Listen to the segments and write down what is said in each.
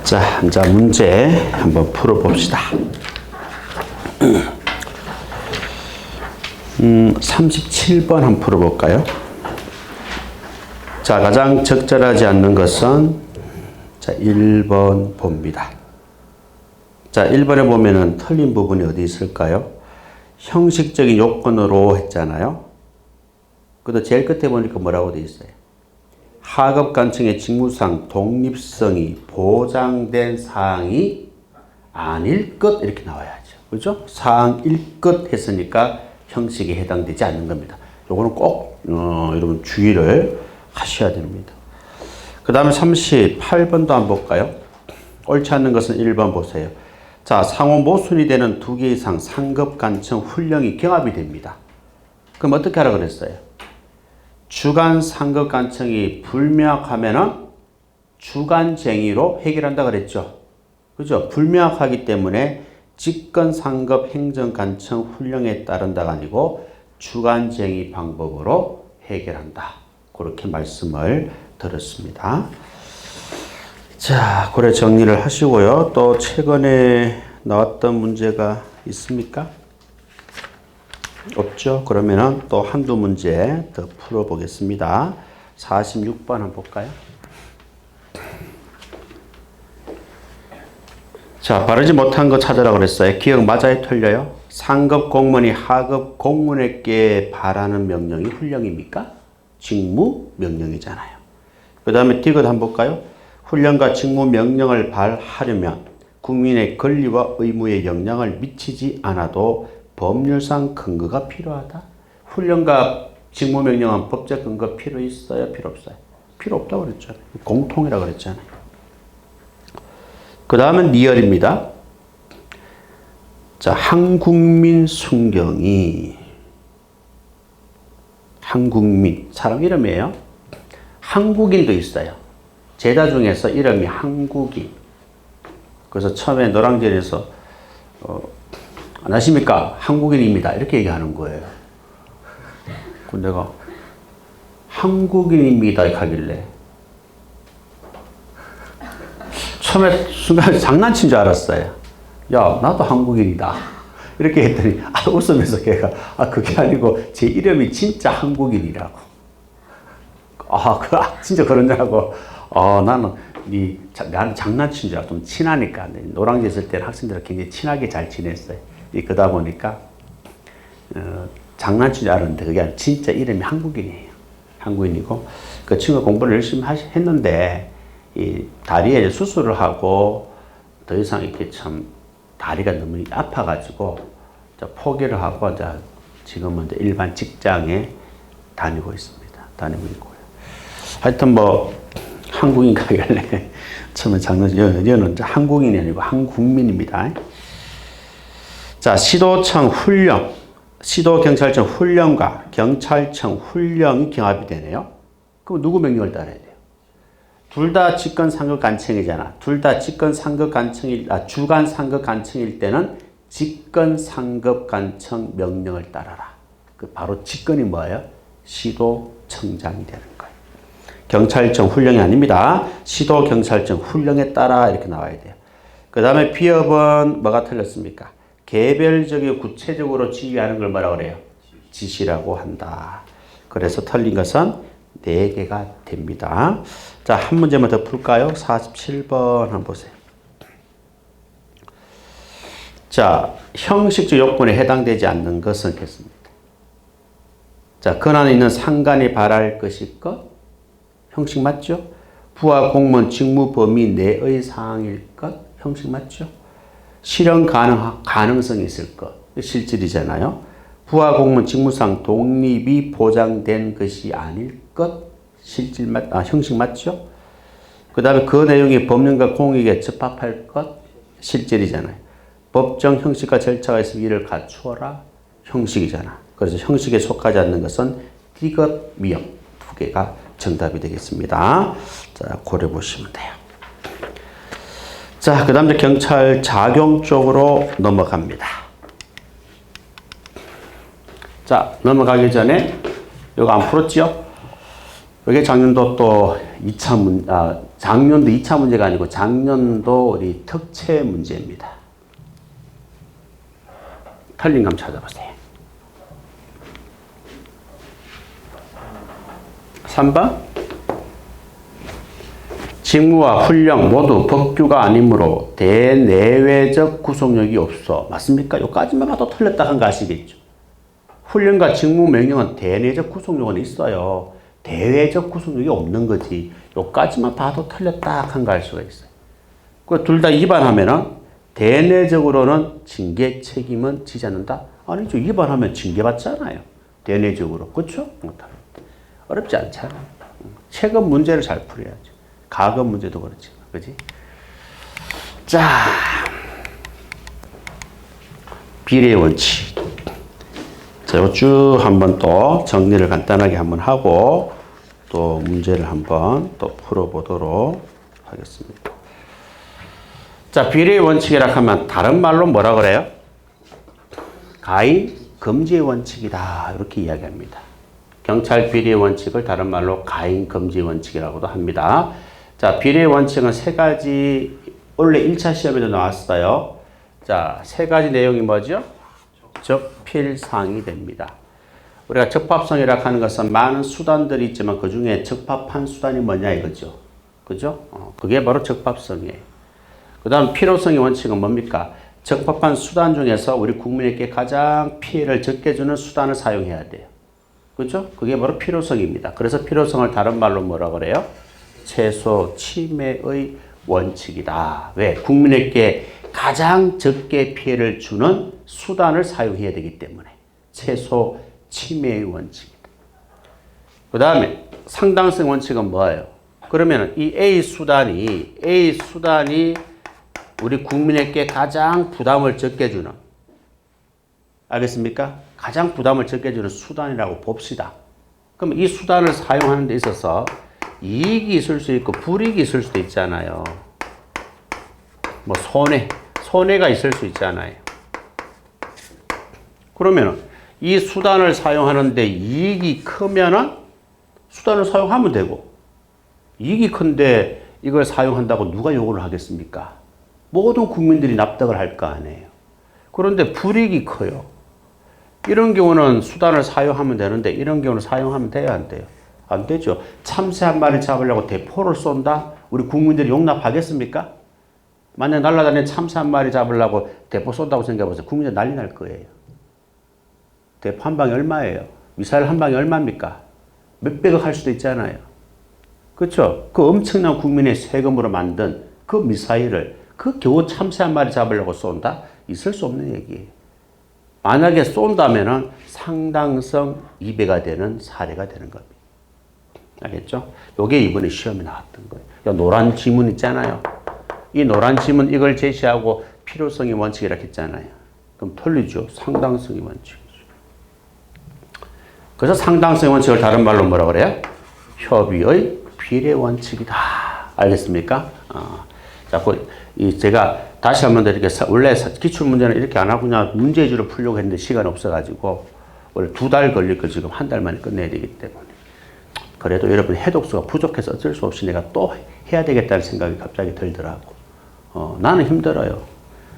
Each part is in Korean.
자, 문제 한번 풀어봅시다. 37번 한번 풀어볼까요? 자, 가장 적절하지 않는 것은 자, 1번 봅니다. 자, 1번에 보면은 틀린 부분이 어디 있을까요? 형식적인 요건으로 했잖아요. 그래도 제일 끝에 보니까 뭐라고 돼 있어요? 하급관청의 직무상 독립성이 보장된 사항이 아닐 것 이렇게 나와야죠. 그렇죠? 사항일 것 했으니까 형식에 해당되지 않는 겁니다. 요거는 꼭 여러분 주의를 하셔야 됩니다. 그 다음에 38번도 한번 볼까요? 옳지 않는 것은 1번 보세요. 자, 상호 모순이 되는 2개 이상 상급관청 훈령이 경합이 됩니다. 그럼 어떻게 하라 그랬어요? 주간 상급관청이 불명확하면은 주간쟁의로 해결한다 그랬죠. 그죠? 불명확하기 때문에 직권 상급 행정관청 훈령에 따른다가 아니고 주간쟁의 방법으로 해결한다. 그렇게 말씀을 드렸습니다. 자, 그래 정리를 하시고요. 또 최근에 나왔던 문제가 있습니까? 없죠? 그러면은 또 한두 문제 더 풀어보겠습니다. 46번 한번 볼까요? 자, 바르지 못한 거 찾으라고 그랬어요. 기억 맞아요? 틀려요? 상급 공무원이 하급 공무원에게 바라는 명령이 훈령입니까? 직무 명령이잖아요. 그 다음에 디귿 한번 볼까요? 훈령과 직무 명령을 발하려면 국민의 권리와 의무에 영향을 미치지 않아도 법률상 근거가 필요하다. 훈령과 직무 명령은 법적 근거 필요 있어요? 필요 없어요? 필요 없다고 그랬잖아요. 공통이라고 그랬잖아요. 그 다음은 리얼입니다. 자, 한국민 순경이 한국민 사람 이름이에요. 한국인도 있어요. 제자 중에서 이름이 한국인. 그래서 처음에 노량진에서 안녕하십니까? 한국인입니다. 이렇게 얘기하는 거예요. 근데 내가 한국인입니다. 이렇게 하길래 처음에 순간 장난친 줄 알았어요. 야, 나도 한국인이다. 이렇게 했더니 웃으면서 걔가 그게 아니고 제 이름이 진짜 한국인이라고. 진짜 그런 줄 알고 나는 나는 장난친 줄 알고 좀 친하니까 노량진 있을 때는 학생들과 굉장히 친하게 잘 지냈어요. 그러다 보니까 장난친 줄 알았는데 그게 아니라 진짜 이름이 한국인이에요. 한국인이고 그 친구가 공부를 열심히 했는데 이 다리에 수술을 하고 더 이상 이렇게 참 다리가 너무 아파가지고 포기를 하고 이제 지금은 이제 일반 직장에 다니고 있습니다. 다니고 있고요. 하여튼 뭐 한국인 가길래 처음에 여는 한국인이 아니고 한국민입니다. 자, 시도청 훈령, 시도경찰청 훈령과 경찰청 훈령이 경합이 되네요. 그럼 누구 명령을 따라야 돼요? 둘 다 직권 상급관청이잖아. 둘 다 직권 주간 상급관청일 때는 직권 상급관청 명령을 따라라. 바로 직권이 뭐예요? 시도청장이 되는 거예요. 경찰청 훈령이 아닙니다. 시도경찰청 훈령에 따라 이렇게 나와야 돼요. 그 다음에 비업은 뭐가 틀렸습니까? 개별적이고 구체적으로 지휘하는 걸 뭐라고 그래요? 지시라고 한다. 그래서 틀린 것은 4개가 됩니다. 자, 한 문제만 더 풀까요? 47번 한번 보세요. 자, 형식적 요건에 해당되지 않는 것은 겠습니다. 자, 권한에 있는 상관이 발할 것일 것. 형식 맞죠? 부하 공무원 직무 범위 내의 사항일 것. 형식 맞죠? 실현 가능성이 있을 것. 실질이잖아요. 부하 공무원 직무상 독립이 보장된 것이 아닐 것. 형식 맞죠? 그 다음에 그 내용이 법령과 공익에 적합할 것. 실질이잖아요. 법정 형식과 절차가 있으면 이를 갖추어라. 형식이잖아. 그래서 형식에 속하지 않는 것은 디귿, 미역 2개가 정답이 되겠습니다. 자, 고려 보시면 돼요. 자, 그 다음 경찰 작용 쪽으로 넘어갑니다. 자, 넘어가기 전에 이거 안 풀었죠? 이게 작년도 또 2차 작년도 2차 문제가 아니고 작년도 우리 특채 문제입니다. 틀린 감 찾아보세요. 3번. 직무와 훈령 모두 법규가 아니므로 대내외적 구속력이 없어. 맞습니까? 여기까지만 봐도 틀렸다 한 거 아시겠죠? 훈령과 직무 명령은 대내적 구속력은 있어요. 대외적 구속력이 없는 거지. 여기까지만 봐도 틀렸다 한 거 알 수가 있어요. 그 둘 다 위반하면은 대내적으로는 징계 책임은 지지 않는다? 아니죠. 위반하면 징계받잖아요. 대내적으로. 그렇죠? 어렵지 않잖아. 최근 문제를 잘 풀어야죠. 과거 문제도 그렇지. 그지? 자, 비례 원칙. 자, 이거 쭉 한번 또 정리를 간단하게 한번 하고 또 문제를 한번 또 풀어보도록 하겠습니다. 자, 비례 원칙이라 하면 다른 말로 뭐라 그래요? 가인 금지 원칙이다. 이렇게 이야기합니다. 경찰 비례 원칙을 다른 말로 가인 금지 원칙이라고도 합니다. 자, 비례 원칙은 세 가지, 원래 1차 시험에도 나왔어요. 자, 세 가지 내용이 뭐죠? 적필상이 됩니다. 우리가 적합성이라고 하는 것은 많은 수단들이 있지만 그 중에 적합한 수단이 뭐냐 이거죠. 그죠? 그게 바로 적합성이에요. 그 다음 필요성의 원칙은 뭡니까? 적합한 수단 중에서 우리 국민에게 가장 피해를 적게 주는 수단을 사용해야 돼요. 그죠? 그게 바로 필요성입니다. 그래서 필요성을 다른 말로 뭐라 그래요? 최소 침해의 원칙이다. 왜? 국민에게 가장 적게 피해를 주는 수단을 사용해야 되기 때문에 최소 침해의 원칙이다. 그 다음에 상당성 원칙은 뭐예요? 그러면 이 A 수단이 우리 국민에게 가장 부담을 적게 주는, 알겠습니까? 가장 부담을 적게 주는 수단이라고 봅시다. 그럼 이 수단을 사용하는 데 있어서 이익이 있을 수 있고 불이익이 있을 수도 있잖아요. 뭐 손해가 있을 수 있잖아요. 그러면 이 수단을 사용하는데 이익이 크면은 수단을 사용하면 되고, 이익이 큰데 이걸 사용한다고 누가 요구를 하겠습니까? 모든 국민들이 납득을 할 거 아니에요. 그런데 불이익이 커요. 이런 경우는 수단을 사용하면 되는데 이런 경우는 사용하면 돼야 안 돼요? 안 되죠. 참새 한 마리 잡으려고 대포를 쏜다? 우리 국민들이 용납하겠습니까? 만약 날아다니는 참새 한 마리 잡으려고 대포 쏜다고 생각해보세요. 국민들 난리 날 거예요. 대포 한 방에 얼마예요? 미사일 한 방에 얼마입니까? 몇백억 할 수도 있잖아요. 그렇죠? 그 엄청난 국민의 세금으로 만든 그 미사일을 그 겨우 참새 한 마리 잡으려고 쏜다? 있을 수 없는 얘기예요. 만약에 쏜다면은 상당성 2배가 되는 사례가 되는 겁니다. 알겠죠? 요게 이번에 시험에 나왔던 거예요. 노란 지문 있잖아요. 이 노란 지문 이걸 제시하고 필요성의 원칙이라고 했잖아요. 그럼 틀리죠. 상당성의 원칙이죠. 그래서 상당성의 원칙을 다른 말로 뭐라 그래요? 협의의 비례 원칙이다. 알겠습니까? 자, 제가 다시 한번 더 이렇게 원래 기출문제는 이렇게 안 하고 그냥 문제지로 풀려고 했는데 시간이 없어가지고 원래 2달 걸릴 거 지금 한 달 만에 끝내야 되기 때문에 그래도 여러분 해독수가 부족해서 어쩔 수 없이 내가 또 해야 되겠다는 생각이 갑자기 들더라고. 나는 힘들어요.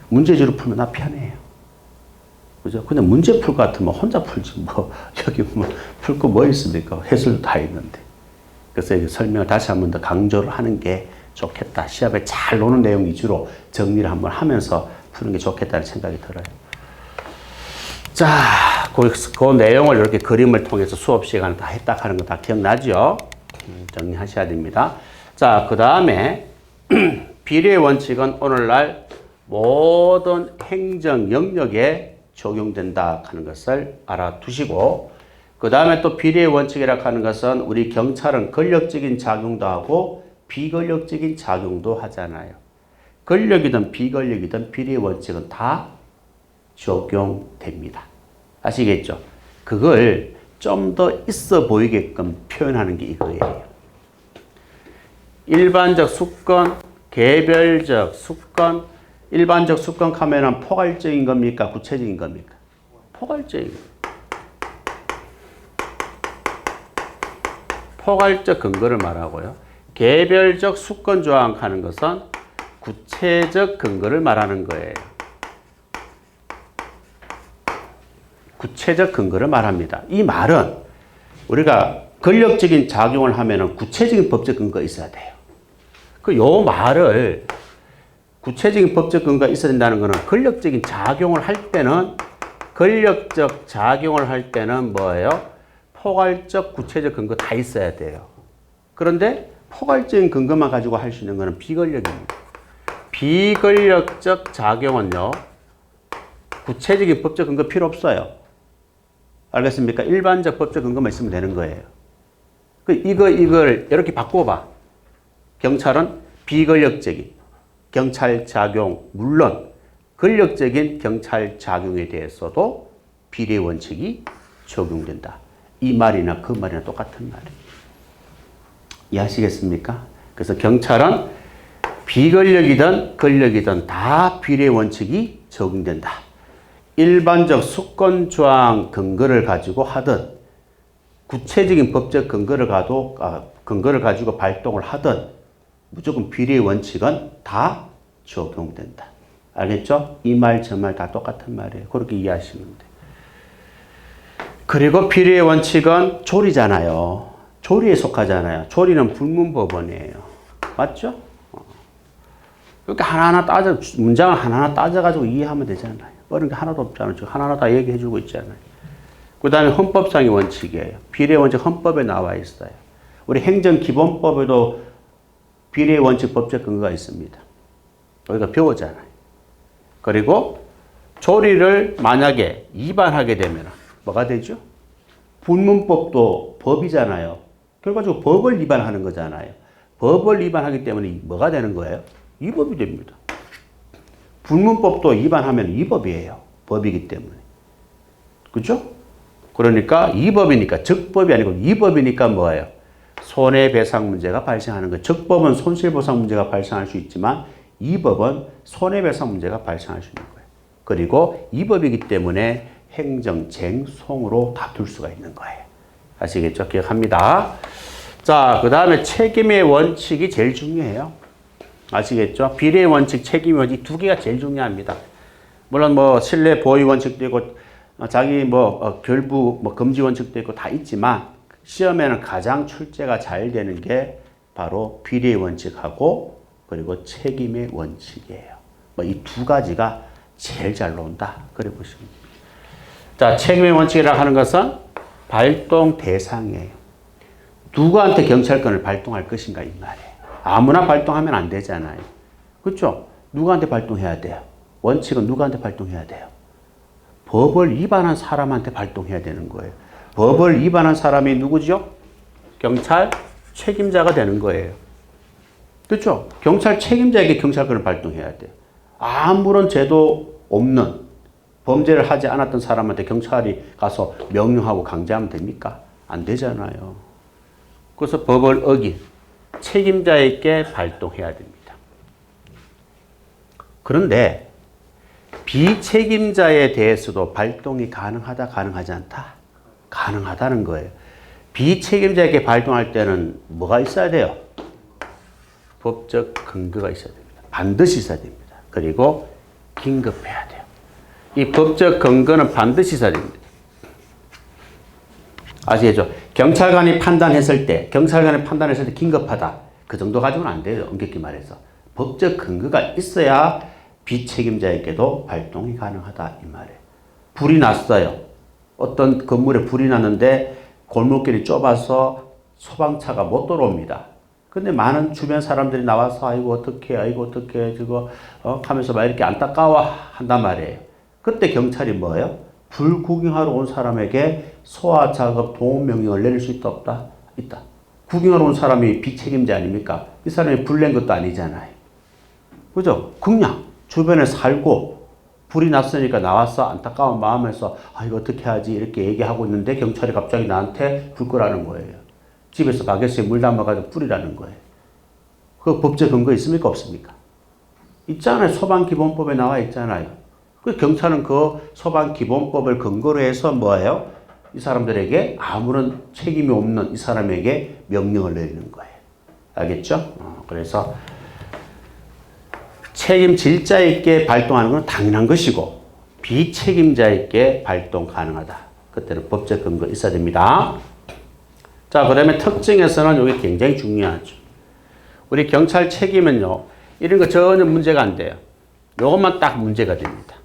문제지로 풀면 나 편해요. 그죠? 근데 문제 풀 것 같으면 혼자 풀지 뭐 여기 뭐 풀 거 뭐 있습니까? 해설도 다 있는데. 그래서 이제 설명을 다시 한번 더 강조를 하는 게 좋겠다. 시합에 잘 노는 내용 위주로 정리를 한번 하면서 푸는 게 좋겠다는 생각이 들어요. 자, 그 내용을 이렇게 그림을 통해서 수업 시간에 다 했다 하는 거 다 기억나죠? 정리하셔야 됩니다. 자, 그 다음에 비례 원칙은 오늘날 모든 행정 영역에 적용된다 하는 것을 알아두시고, 그 다음에 또 비례 원칙이라고 하는 것은 우리 경찰은 권력적인 작용도 하고 비권력적인 작용도 하잖아요. 권력이든 비권력이든 비례 원칙은 다 적용됩니다. 아시겠죠? 그걸 좀 더 있어 보이게끔 표현하는 게 이거예요. 일반적 수권, 개별적 수권, 일반적 수권 하면은 포괄적인 겁니까? 구체적인 겁니까? 포괄적인 겁니다. 포괄적 근거를 말하고요. 개별적 수권 조항하는 것은 구체적 근거를 말하는 거예요. 구체적 근거를 말합니다. 이 말은 우리가 권력적인 작용을 하면은 구체적인 법적 근거가 있어야 돼요. 요 말을 구체적인 법적 근거가 있어야 된다는 것은 권력적인 작용을 할 때는 뭐예요? 포괄적 구체적 근거 다 있어야 돼요. 그런데 포괄적인 근거만 가지고 할 수 있는 것은 비권력입니다. 비권력적 작용은요, 구체적인 법적 근거 필요 없어요. 알겠습니까? 일반적 법적 근거만 있으면 되는 거예요. 이걸 이렇게 바꿔봐. 경찰은 비권력적인 경찰 작용, 물론 권력적인 경찰 작용에 대해서도 비례 원칙이 적용된다. 이 말이나 그 말이나 똑같은 말이에요. 이해하시겠습니까? 그래서 경찰은 비권력이든 권력이든 다 비례 원칙이 적용된다. 일반적 수권 조항 근거를 가지고 하든 구체적인 법적 근거를 가지고 발동을 하든 무조건 비례 원칙은 다 적용된다. 알겠죠? 이 말 저 말 다 똑같은 말이에요. 그렇게 이해하시면 돼요. 그리고 비례 원칙은 조리잖아요. 조리에 속하잖아요. 조리는 불문법원이에요. 맞죠? 그러니까 하나하나 문장을 하나하나 따져가지고 이해하면 되잖아요. 어려운 게 하나도 없잖아요. 하나하나 다 얘기해주고 있잖아요. 그 다음에 헌법상의 원칙이에요. 비례 원칙 헌법에 나와 있어요. 우리 행정기본법에도 비례 원칙 법적 근거가 있습니다. 우리가 배우잖아요. 그리고 조리를 만약에 위반하게 되면 뭐가 되죠? 불문법도 법이잖아요. 결과적으로 법을 위반하는 거잖아요. 법을 위반하기 때문에 뭐가 되는 거예요? 위법이 됩니다. 불문법도 위반하면 위법이에요. 법이기 때문에. 그렇죠? 그러니까 위법이니까 적법이 아니고 위법이니까 뭐예요? 손해배상 문제가 발생하는 거예요. 적법은 손실보상 문제가 발생할 수 있지만 위법은 손해배상 문제가 발생할 수 있는 거예요. 그리고 위법이기 때문에 행정쟁송으로 다툴 수가 있는 거예요. 아시겠죠? 기억합니다. 자, 그 다음에 책임의 원칙이 제일 중요해요. 아시겠죠? 비례 원칙, 책임 원칙 두 개가 제일 중요합니다. 물론 뭐 신뢰 보유 원칙도 있고 자기 결부 금지 원칙도 있고 다 있지만 시험에는 가장 출제가 잘 되는 게 바로 비례 원칙하고 그리고 책임의 원칙이에요. 이 두 가지가 제일 잘 나온다. 그래 보시면 됩니다. 자, 책임의 원칙이라고 하는 것은 발동 대상이에요. 누구한테 경찰권을 발동할 것인가 이 말이에요. 아무나 발동하면 안 되잖아요. 그렇죠? 누구한테 발동해야 돼요? 원칙은 누구한테 발동해야 돼요? 법을 위반한 사람한테 발동해야 되는 거예요. 법을 위반한 사람이 누구죠? 경찰 책임자가 되는 거예요. 그렇죠? 경찰 책임자에게 경찰권을 발동해야 돼요. 아무런 죄도 없는 범죄를 하지 않았던 사람한테 경찰이 가서 명령하고 강제하면 됩니까? 안 되잖아요. 그래서 법을 어긴 책임자에게 발동해야 됩니다. 그런데 비책임자에 대해서도 발동이 가능하다, 가능하지 않다? 가능하다는 거예요. 비책임자에게 발동할 때는 뭐가 있어야 돼요? 법적 근거가 있어야 됩니다. 반드시 있어야 됩니다. 그리고 긴급해야 돼요. 이 법적 근거는 반드시 있어야 됩니다. 아시겠죠? 경찰관이 판단했을 때 긴급하다. 그 정도 가지고는 안 돼요. 엄격히 말해서. 법적 근거가 있어야 비책임자에게도 발동이 가능하다. 이 말이에요. 불이 났어요. 어떤 건물에 불이 났는데 골목길이 좁아서 소방차가 못 들어옵니다. 근데 많은 주변 사람들이 나와서 아이고 어떡해 저거 하면서 막 이렇게 안타까워 한단 말이에요. 그때 경찰이 뭐예요? 불 구경하러 온 사람에게 소화 작업 동원 명령을 내릴 수 있다 없다? 있다. 구경하러 온 사람이 비책임자 아닙니까? 이 사람이 불 낸 것도 아니잖아요. 그죠? 그냥 주변에 살고 불이 났으니까 나와서 안타까운 마음에서 이거 어떻게 하지 이렇게 얘기하고 있는데 경찰이 갑자기 나한테 불 끄라는 거예요. 집에서 바게트에 물 담아가지고 뿌리라는 거예요. 그 법적 근거 있습니까? 없습니까? 있잖아요. 소방기본법에 나와 있잖아요. 그 경찰은 그 소방기본법을 근거로 해서 뭐예요? 이 사람들에게 아무런 책임이 없는 이 사람에게 명령을 내리는 거예요. 알겠죠? 그래서 책임질 자 있게 발동하는 건 당연한 것이고 비책임자 있게 발동 가능하다. 그때는 법적 근거 있어야 됩니다. 자, 그 다음에 특징에서는 이게 굉장히 중요하죠. 우리 경찰 책임은요, 이런 거 전혀 문제가 안 돼요. 이것만 딱 문제가 됩니다.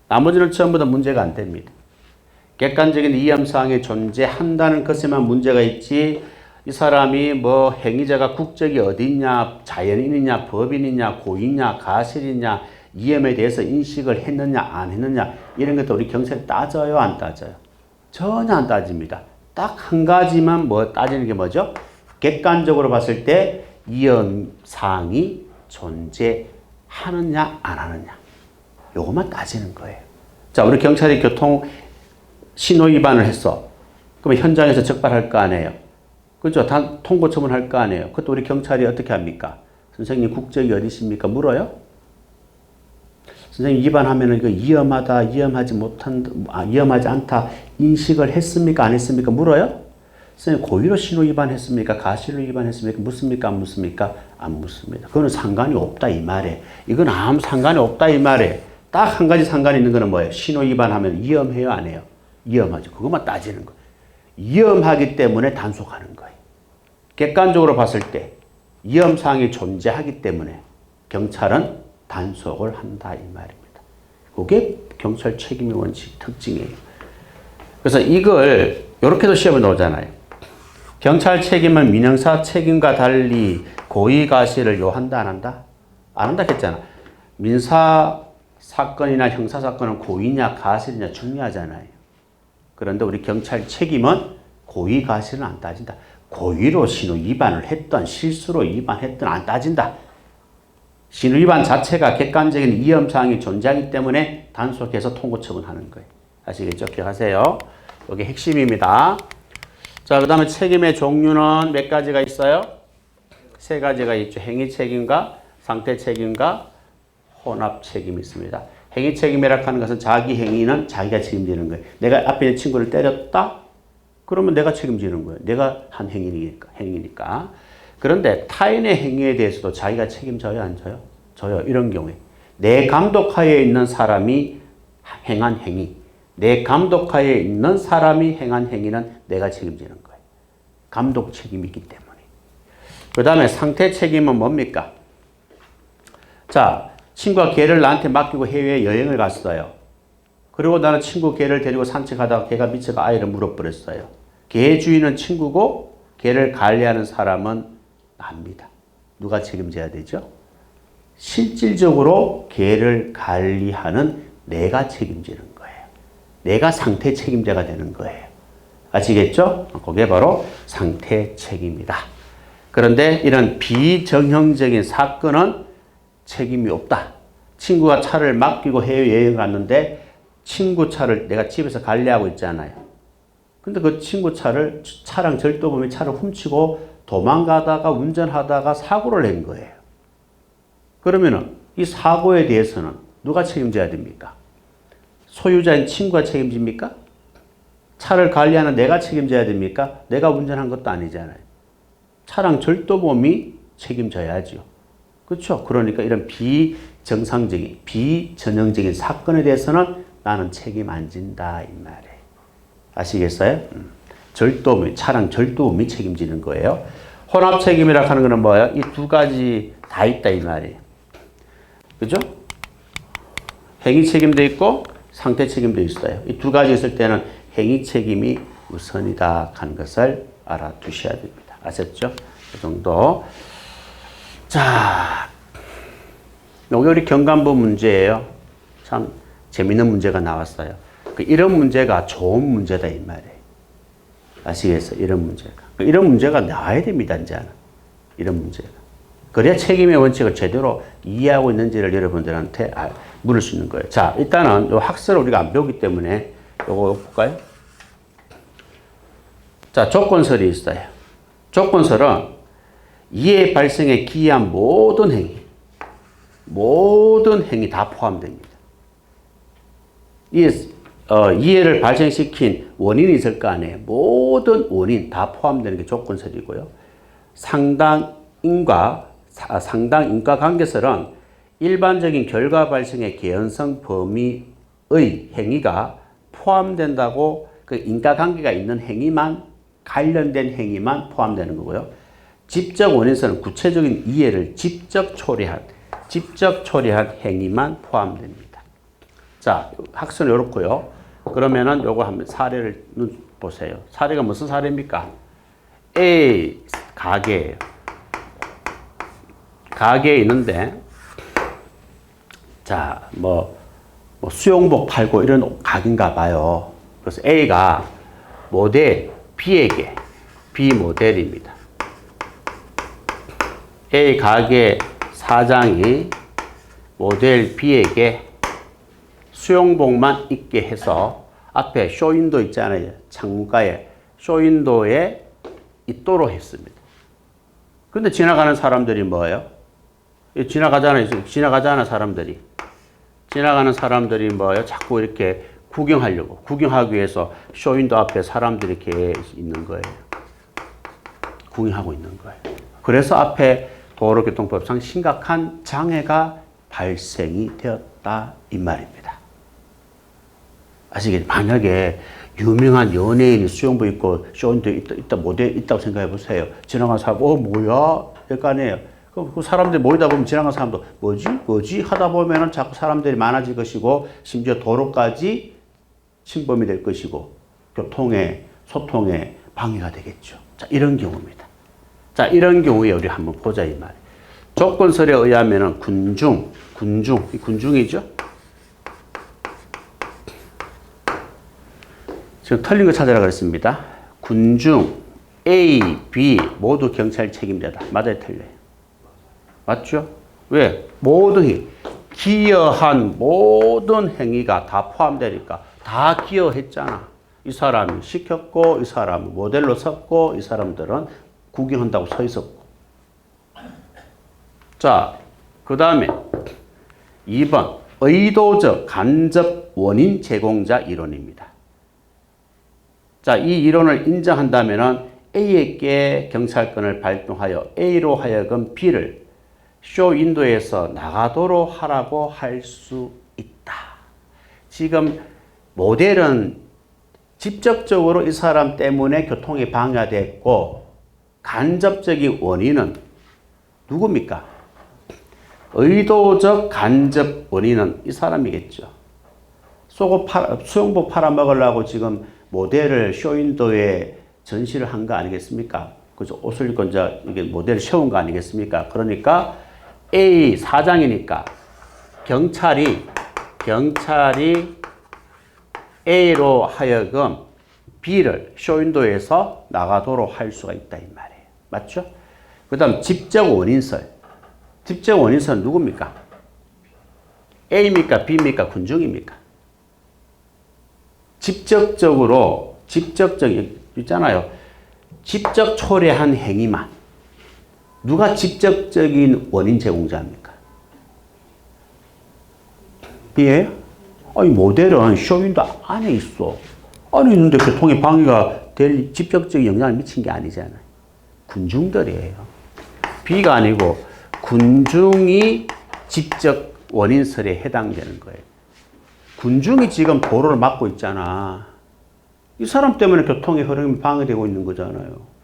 나머지는 전부 다 문제가 안 됩니다. 객관적인 위험사항이 존재한다는 것에만 문제가 있지, 이 사람이 뭐 행위자가 국적이 어디 있냐, 자연인이냐, 법인이냐, 고의냐, 가실이냐, 위험에 대해서 인식을 했느냐, 안 했느냐, 이런 것도 우리 경찰이 따져요, 안 따져요? 전혀 안 따집니다. 딱 한 가지만 뭐 따지는 게 뭐죠? 객관적으로 봤을 때 위험사항이 존재하느냐, 안 하느냐. 요것만 따지는 거예요. 자, 우리 경찰이 교통 신호 위반을 했어. 그러면 현장에서 적발할 거 아니에요. 그렇죠? 다 통고 처분할 거 아니에요. 그것도 우리 경찰이 어떻게 합니까? 선생님 국적이 어디십니까? 물어요? 선생님 위반하면 이거 위험하다, 위험하지 않다 인식을 했습니까? 안 했습니까? 물어요? 선생님 고의로 신호 위반했습니까? 가실로 위반했습니까? 묻습니까? 안 묻습니까? 안 묻습니다. 그거는 상관이 없다 이 말에. 이건 아무 상관이 없다 이 말에. 딱 한 가지 상관이 있는 거는 뭐예요? 신호 위반하면 위험해요? 안 해요? 위험하죠. 그것만 따지는 거예요. 위험하기 때문에 단속하는 거예요. 객관적으로 봤을 때 위험사항이 존재하기 때문에 경찰은 단속을 한다 이 말입니다. 그게 경찰 책임의 원칙 특징이에요. 그래서 이걸 이렇게도 시험에 나오잖아요. 경찰 책임은 민형사 책임과 달리 고의가실을 요한다 안 한다? 안 한다 했잖아. 민사 사건이나 형사 사건은 고의냐 가실이냐 중요하잖아요. 그런데 우리 경찰 책임은 고의가실은 안 따진다. 고의로 신호 위반을 했던 실수로 위반했던 안 따진다. 신호 위반 자체가 객관적인 위험사항이 존재하기 때문에 단속해서 통고 처분하는 거예요. 아시겠죠? 기억하세요. 이게 핵심입니다. 자, 그 다음에 책임의 종류는 몇 가지가 있어요? 세 가지가 있죠. 행위 책임과 상태 책임과 혼합 책임이 있습니다. 행위 책임이라고 하는 것은 자기 행위는 자기가 책임지는 거예요. 내가 앞에 있는 친구를 때렸다? 그러면 내가 책임지는 거예요. 내가 한 행위니까. 그런데 타인의 행위에 대해서도 자기가 책임져요, 안 져요? 져요. 이런 경우에. 내 감독하에 있는 사람이 행한 행위, 내 감독하에 있는 사람이 행한 행위는 내가 책임지는 거예요. 감독 책임이 있기 때문에. 그 다음에 상태 책임은 뭡니까? 자, 친구가 걔를 나한테 맡기고 해외에 여행을 갔어요. 그리고 나는 친구 걔를 데리고 산책하다가 걔가 미쳐가 아이를 물어버렸어요. 걔 주인은 친구고 걔를 관리하는 사람은 납니다. 누가 책임져야 되죠? 실질적으로 걔를 관리하는 내가 책임지는 거예요. 내가 상태 책임자가 되는 거예요. 아시겠죠? 그게 바로 상태 책임이다. 그런데 이런 비정형적인 사건은 책임이 없다. 친구가 차를 맡기고 해외여행 갔는데 친구 차를 내가 집에서 관리하고 있잖아요. 근데 그 친구 차랑 절도범이 차를 훔치고 도망가다가 운전하다가 사고를 낸 거예요. 그러면은 이 사고에 대해서는 누가 책임져야 됩니까? 소유자인 친구가 책임집니까? 차를 관리하는 내가 책임져야 됩니까? 내가 운전한 것도 아니잖아요. 차량 절도범이 책임져야죠. 그렇죠? 그러니까 이런 비정상적인, 비전형적인 사건에 대해서는 나는 책임 안 진다 이 말이에요. 아시겠어요? 절도범이, 차량 절도범이 책임지는 거예요. 혼합 책임이라고 하는 것은 뭐예요? 이 두 가지 다 있다 이 말이에요. 그죠? 행위 책임도 있고 상태 책임도 있어요. 이 두 가지 있을 때는 행위 책임이 우선이다 하는 것을 알아두셔야 됩니다. 아셨죠? 그 정도. 자, 여기 우리 경관부 문제예요. 참 재밌는 문제가 나왔어요. 이런 문제가 좋은 문제다 이 말이에요. 아시겠어요? 이런 문제가. 이런 문제가 나와야 됩니다. 이제는. 이런 문제가. 그래야 책임의 원칙을 제대로 이해하고 있는지를 여러분들한테 물을 수 있는 거예요. 자, 일단은 요 학설을 우리가 안 배우기 때문에 요거 볼까요? 자, 조건설이 있어요. 조건설은 이해 발생에 기이한 모든 행위 다 포함됩니다. 이해를 발생시킨 원인이 있을 거 아니에요. 모든 원인 다 포함되는 게 조건설이고요. 상당 인과관계설은 일반적인 결과 발생의 개연성 범위의 행위가 포함된다고 그 인과관계가 있는 행위만 관련된 행위만 포함되는 거고요. 직접 원인설은 구체적인 이해를 직접 초래한 행위만 포함됩니다. 자, 학설은 이렇고요. 그러면은 요거 한번 사례를 보세요. 사례가 무슨 사례입니까? A 가게예요. 가게에 있는데 자, 뭐 수영복 팔고 이런 가게인가 봐요. 그래서 A가 모델 B에게 B 모델입니다. A 가게 사장이 모델 B에게 수영복만 입게 해서 앞에 쇼윈도 있잖아요. 창문가에 쇼윈도에 있도록 했습니다. 근데 지나가는 사람들이 뭐예요? 지나가잖아 사람들이 뭐예요? 자꾸 이렇게 구경하기 위해서 쇼윈도 앞에 사람들이 이렇게 있는 거예요. 구경하고 있는 거예요. 그래서 앞에 도로교통법상 심각한 장애가 발생이 되었다 이 말입니다. 아시겠죠? 만약에 유명한 연예인이 수영복 입고 쇼윈도 있다 모델 있다고 생각해 보세요. 지나가는 사람 뭐야? 될 거 아니에요. 그 사람들이 모이다 보면 지나가는 사람도 뭐지 하다 보면은 자꾸 사람들이 많아질 것이고 심지어 도로까지 침범이 될 것이고 소통에 방해가 되겠죠. 자, 이런 경우입니다. 자, 이런 경우에 우리 한번 보자 이 말. 조건설에 의하면은 군중이죠. 지금 틀린 거 찾으라 그랬습니다. 군중 A, B 모두 경찰 책임자다. 맞아요, 틀려요? 맞죠? 왜? 기여한 모든 행위가 다 포함되니까 다 기여했잖아. 이 사람이 시켰고, 이 사람은 모델로 섰고, 이 사람들은 구경한다고 서 있었고. 자, 그 다음에 2번 의도적 간접 원인 제공자 이론입니다. 자, 이 이론을 인정한다면 A에게 경찰권을 발동하여 A로 하여금 B를 쇼윈도에서 나가도록 하라고 할 수 있다. 지금 모델은 직접적으로 이 사람 때문에 교통이 방해됐고 간접적인 원인은 누굽니까? 의도적 간접 원인은 이 사람이겠죠. 수영복 팔아먹으려고 지금 모델을 쇼윈도에 전시를 한 거 아니겠습니까? 그죠? 옷을 입고 이제 이게 모델을 세운 거 아니겠습니까? 그러니까 A 사장이니까 경찰이 A로 하여금 B를 쇼윈도에서 나가도록 할 수가 있다 이 말이에요. 맞죠? 그 다음 직접 원인설 누굽니까? A입니까? B입니까? 군중입니까? 직접적인 있잖아요. 직접 초래한 행위만. 누가 직접적인 원인 제공자입니까? B예요? 아니 모델은 쇼윈도 안에 있어. 안에 있는데 교통에 방해가 될 직접적인 영향을 미친 게 아니잖아요. 군중들이에요. B가 아니고 군중이 직접 원인설에 해당되는 거예요. 군중이 지금 도로를 막고 있잖아. 이 사람 때문에 교통의 흐름이 방해되고 있는 거잖아요.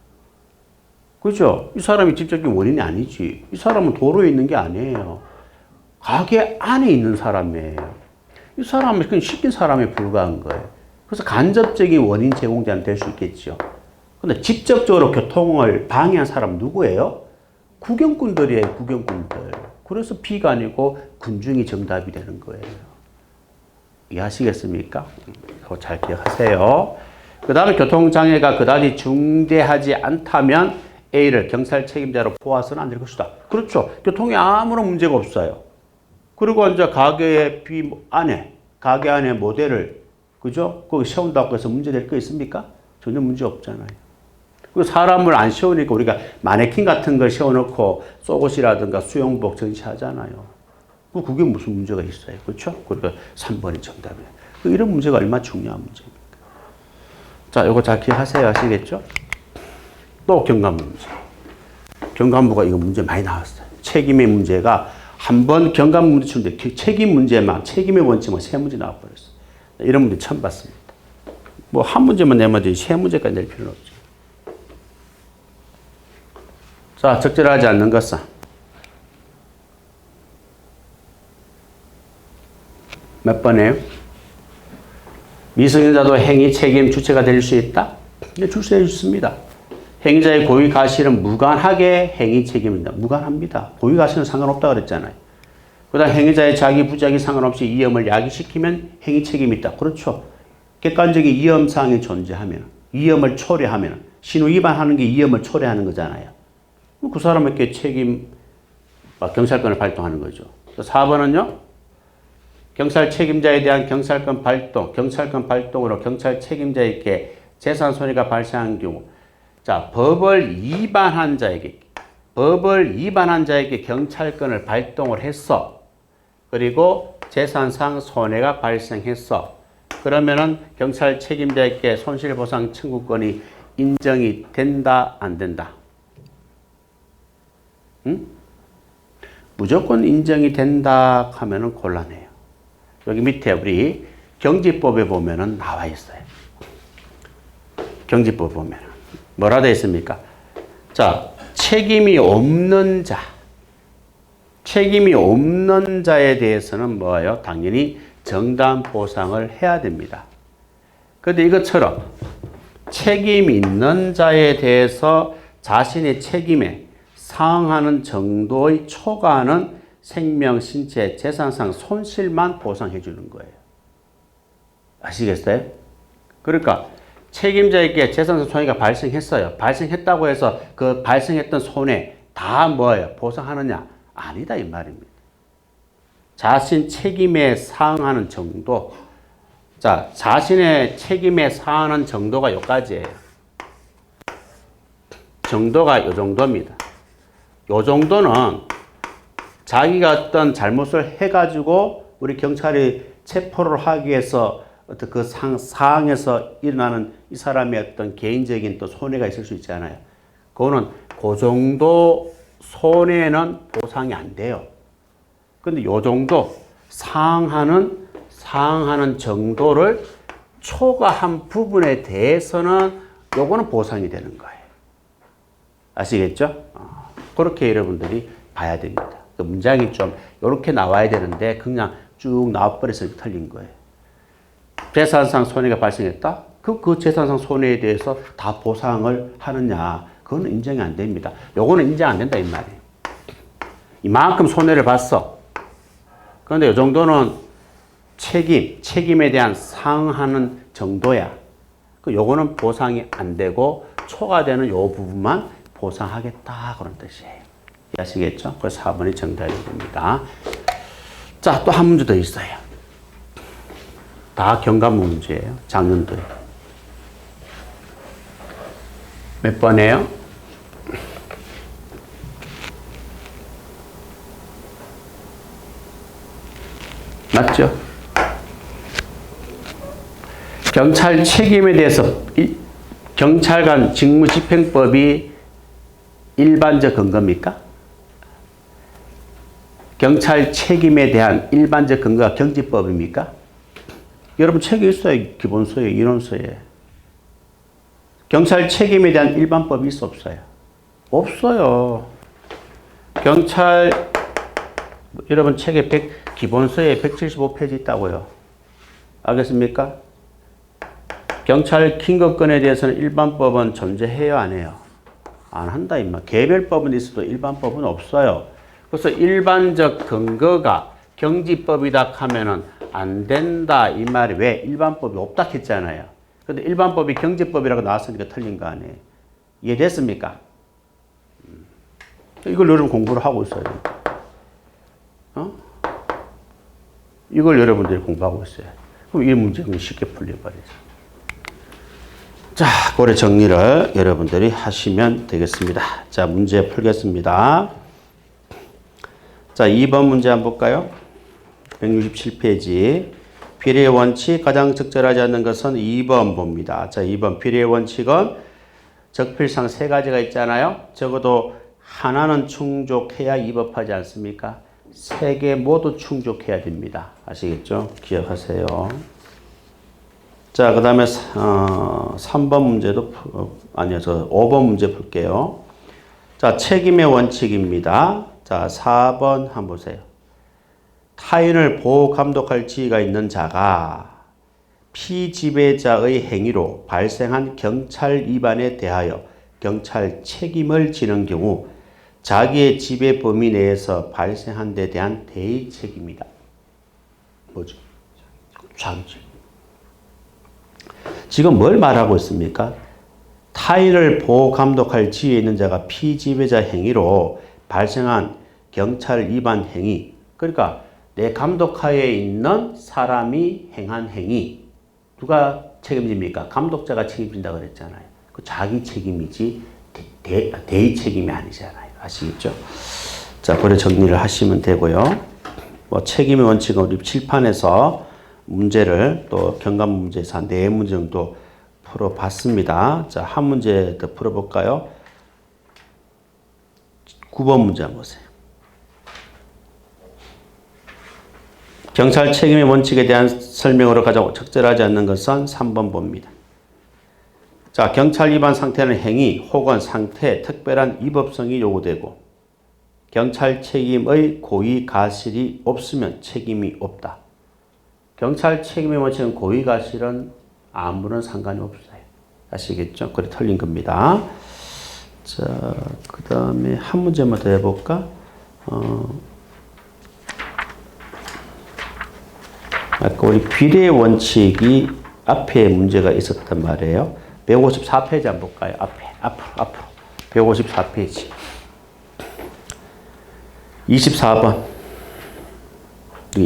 그렇죠? 이 사람이 직접적인 원인이 아니지. 이 사람은 도로에 있는 게 아니에요. 가게 안에 있는 사람이에요. 이 사람은 그냥 시킨 사람에 불과한 거예요. 그래서 간접적인 원인 제공자는 될 수 있겠죠. 근데 직접적으로 교통을 방해한 사람은 누구예요? 구경꾼들이에요, 구경꾼들. 그래서 B가 아니고 군중이 정답이 되는 거예요. 이해하시겠습니까? 그거 잘 기억하세요. 그 다음에 교통장애가 그다지 중대하지 않다면 A를 경찰 책임자로 보아서는 안 될 것이다. 그렇죠. 교통에 아무런 문제가 없어요. 그리고 이제 가게 안에 모델을, 그죠? 거기 세운다고 해서 문제 될 거 있습니까? 전혀 문제 없잖아요. 그 사람을 안 세우니까 우리가 마네킹 같은 걸 세워놓고 속옷이라든가 수영복 전시하잖아요. 그게 무슨 문제가 있어요. 그렇죠? 그러니까 3번이 정답이에요. 이런 문제가 얼마나 중요한 문제입니까? 자, 이거 잘 기억하세요. 아시겠죠? 또 경관부 문제. 경관부가 이거 문제 많이 나왔어요. 책임의 문제가 한 번 경관부 문제 치는데 책임 문제만, 책임의 원칙만 세 문제 나와버렸어요. 이런 문제 처음 봤습니다. 뭐 한 문제만 내면 되지 세 문제까지 낼 필요는 없죠. 자, 적절하지 않는 것은 몇 번이에요? 미성년자도 행위 책임 주체가 될 수 있다? 네, 출세해 있습니다. 행위자의 고의 가실은 무관하게 행위 책임입니다. 무관합니다. 고의 가실은 상관없다고 그랬잖아요. 그 다음 행위자의 자기 부작이 상관없이 위험을 야기시키면 행위 책임이 있다. 그렇죠. 객관적인 위험사항이 존재하면, 위험을 초래하면, 신호 위반하는 게 위험을 초래하는 거잖아요. 그 사람에게 책임, 경찰권을 발동하는 거죠. 4번은요, 경찰 책임자에 대한 경찰권 발동으로 경찰 책임자에게 재산 손해가 발생한 경우, 자, 법을 위반한 자에게 경찰권을 발동을 했어. 그리고 재산상 손해가 발생했어. 그러면은 경찰 책임자에게 손실보상 청구권이 인정이 된다, 안 된다? 응? 무조건 인정이 된다 하면은 곤란해요. 여기 밑에 우리 경지법에 보면은 나와 있어요. 경지법 보면은 뭐라 되어 있습니까? 자, 책임이 없는 자에 대해서는 뭐예요? 당연히 정당 보상을 해야 됩니다. 그런데 이것처럼 책임 있는 자에 대해서 자신의 책임에 상응하는 정도의 초과하는 생명, 신체, 재산상 손실만 보상해 주는 거예요. 아시겠어요? 그러니까 책임자에게 재산상 손해가 발생했어요. 발생했다고 해서 그 발생했던 손해 다 뭐예요? 보상하느냐? 아니다 이 말입니다. 자신 책임에 상응하는 정도. 자, 자신의 책임에 상응하는 정도가 여기까지예요. 정도가 요 정도입니다. 요 정도는 자기가 어떤 잘못을 해가지고 우리 경찰이 체포를 하기 위해서 어떤 그 상황에서 일어나는 이 사람의 어떤 개인적인 또 손해가 있을 수 있잖아요. 그거는 그 정도 손해는 보상이 안 돼요. 근데 요 정도 상하는 정도를 초과한 부분에 대해서는 요거는 보상이 되는 거예요. 아시겠죠? 그렇게 여러분들이 봐야 됩니다. 그 문장이 좀 이렇게 나와야 되는데 그냥 쭉 나와버려서 틀린 거예요. 재산상 손해가 발생했다? 그 재산상 손해에 대해서 다 보상을 하느냐? 그건 인정이 안 됩니다. 요거는 인정 안 된다 이 말이에요. 이만큼 손해를 봤어. 그런데 이 정도는 책임에 대한 상응하는 정도야. 요거는 보상이 안 되고 초과되는 요 부분만 보상하겠다 그런 뜻이에요. 아시겠죠? 그래서 4번이 정답이 됩니다. 자, 또 한 문제 더 있어요. 다 경관부 문제예요. 작년도에. 몇 번이에요? 맞죠? 경찰 책임에 대해서 경찰관 직무집행법이 일반적 근거입니까? 경찰 책임에 대한 일반적 근거가 경지법입니까? 여러분 책이 있어요. 기본서에, 인원서에. 경찰 책임에 대한 일반법이 있어 없어요? 없어요. 경찰 여러분 책에 기본서에 175페이지 있다고요. 알겠습니까? 경찰 kin거건에 대해서는 일반법은 존재해요, 안 해요? 안 한다 임마. 개별법은 있어도 일반법은 없어요. 그래서 일반적 근거가 경지법이다 하면은 안 된다 이 말이 왜? 일반법이 없다 했잖아요. 근데 일반법이 경지법이라고 나왔으니까 틀린 거 아니에요. 이해됐습니까? 이걸 여러분 공부를 하고 있어요. 이걸 여러분들이 공부하고 있어요. 그럼 이 문제는 쉽게 풀려버리죠. 자, 고래 정리를 여러분들이 하시면 되겠습니다. 자, 문제 풀겠습니다. 자, 2번 문제 한번 볼까요? 167페이지. 비례의 원칙 가장 적절하지 않는 것은 2번 봅니다. 자, 2번 비례의 원칙은 적필상 세 가지가 있잖아요. 적어도 하나는 충족해야 입법하지 않습니까? 세 개 모두 충족해야 됩니다. 아시겠죠? 기억하세요. 자, 그 다음에 3번 문제도, 아니요, 5번 문제 풀게요. 자, 책임의 원칙입니다. 자, 4번 한번 보세요. 타인을 보호 감독할 지위가 있는 자가 피지배자의 행위로 발생한 경찰 위반에 대하여 경찰 책임을 지는 경우 자기의 지배 범위 내에서 발생한 데 대한 대의 책임이다. 뭐죠? 자기 책임. 지금 뭘 말하고 있습니까? 타인을 보호 감독할 지위에 있는 자가 피지배자 행위로 발생한 경찰 위반 행위. 그러니까 내 감독하에 있는 사람이 행한 행위. 누가 책임집니까? 감독자가 책임진다고 그랬잖아요. 그 자기 책임이지 대의 책임이 아니잖아요. 아시겠죠? 자, 그래 정리를 하시면 되고요. 뭐 책임의 원칙은 우리 칠판에서 문제를 또 경감 문제에서 한 4문제 정도 풀어봤습니다. 자, 한 문제 더 풀어볼까요? 9번 문제 한번 보세요. 경찰 책임의 원칙에 대한 설명으로 가장 적절하지 않는 것은 3번 봅니다. 자, 경찰 위반 상태는 행위 혹은 상태에 특별한 위법성이 요구되고 경찰 책임의 고의 가실이 없으면 책임이 없다. 경찰 책임의 원칙은 고의 가실은 아무런 상관이 없어요. 아시겠죠? 그래 틀린 겁니다. 자, 그 다음에 한 문제만 더 해볼까? 아까 우리 비례 원칙이 앞에 문제가 있었단 말이에요. 154페이지 한번 볼까요? 앞으로. 154페이지. 24번.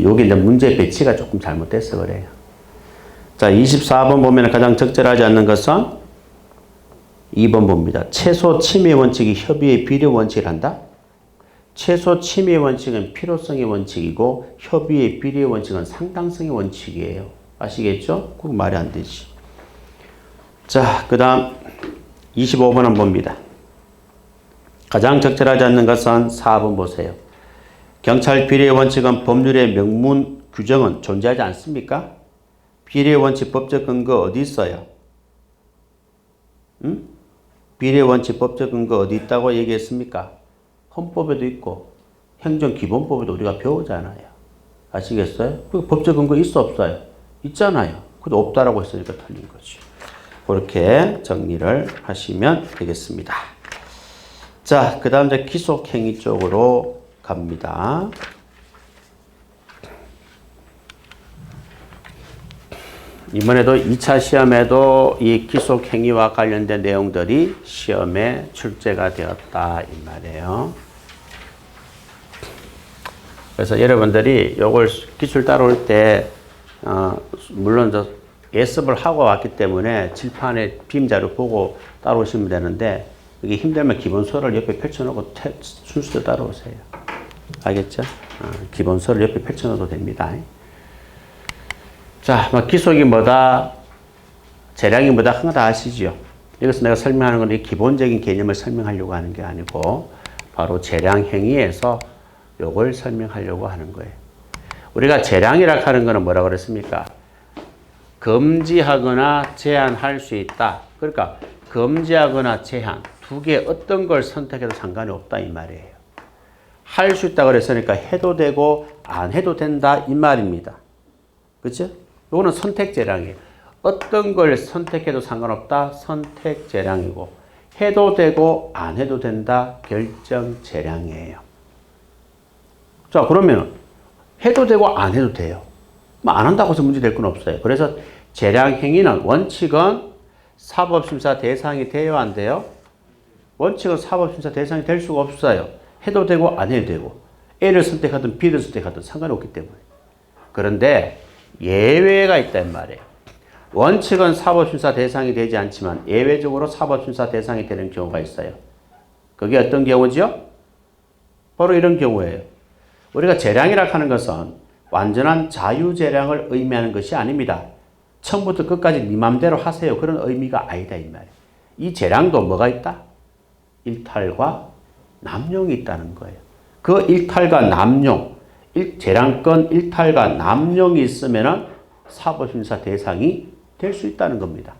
여기 이제 문제 배치가 조금 잘못돼서 그래요. 자, 24번 보면 가장 적절하지 않는 것은 2번 봅니다. 최소 침해 원칙이 협의의 비례 원칙이란다? 최소 침해 원칙은 필요성의 원칙이고 협의의 비례 원칙은 상당성의 원칙이에요. 아시겠죠? 그거 말이 안 되지. 자, 그 다음 25번 한번 봅니다. 가장 적절하지 않는 것은 4번 보세요. 경찰 비례 원칙은 법률의 명문 규정은 존재하지 않습니까? 비례 원칙 법적 근거 어디 있어요? 응? 비례 원칙 법적 근거 어디 있다고 얘기했습니까? 헌법에도 있고 행정기본법에도 우리가 배우잖아요. 아시겠어요? 그 법적 근거 있어 없어요? 있잖아요. 근데 없다라고 했으니까 틀린 거죠. 그렇게 정리를 하시면 되겠습니다. 자, 그 다음 이제 기속행위 쪽으로 갑니다. 이번에도 2차 시험에도 이 기속행위와 관련된 내용들이 시험에 출제가 되었다 이 말이에요. 그래서 여러분들이 이걸 기출 따라올 때 물론 예습을 하고 왔기 때문에 칠판에 빔자료 보고 따라오시면 되는데 이게 힘들면 기본서를 옆에 펼쳐놓고 순수대로 따라오세요. 알겠죠? 기본서를 옆에 펼쳐놓어도 됩니다. 자, 기속이 뭐다, 재량이 뭐다 하는 거 다 아시죠? 여기서 내가 설명하는 건 이 기본적인 개념을 설명하려고 하는 게 아니고 바로 재량 행위에서 요걸 설명하려고 하는 거예요. 우리가 재량이라고 하는 거는 뭐라고 그랬습니까? 금지하거나 제한할 수 있다. 그러니까 금지하거나 제한 두 개 어떤 걸 선택해도 상관이 없다 이 말이에요. 할 수 있다 그랬으니까 해도 되고 안 해도 된다 이 말입니다. 그렇죠? 이거는 선택 재량이에요. 어떤 걸 선택해도 상관없다 선택 재량이고 해도 되고 안 해도 된다 결정 재량이에요. 자, 그러면 해도 되고 안 해도 돼요. 안 한다고 해서 문제 될 건 없어요. 그래서 재량 행위는 원칙은 사법심사 대상이 돼요, 안 돼요? 원칙은 사법심사 대상이 될 수가 없어요. 해도 되고 안 해도 되고 A를 선택하든 B를 선택하든 상관이 없기 때문에. 그런데 예외가 있단 말이에요. 원칙은 사법심사 대상이 되지 않지만 예외적으로 사법심사 대상이 되는 경우가 있어요. 그게 어떤 경우죠? 바로 이런 경우예요. 우리가 재량이라고 하는 것은 완전한 자유재량을 의미하는 것이 아닙니다. 처음부터 끝까지 네 맘대로 하세요. 그런 의미가 아니다 이 말이에요. 이 재량도 뭐가 있다? 일탈과 남용이 있다는 거예요. 그 일탈과 남용, 재량권 일탈과 남용이 있으면 사법심사 대상이 될 수 있다는 겁니다.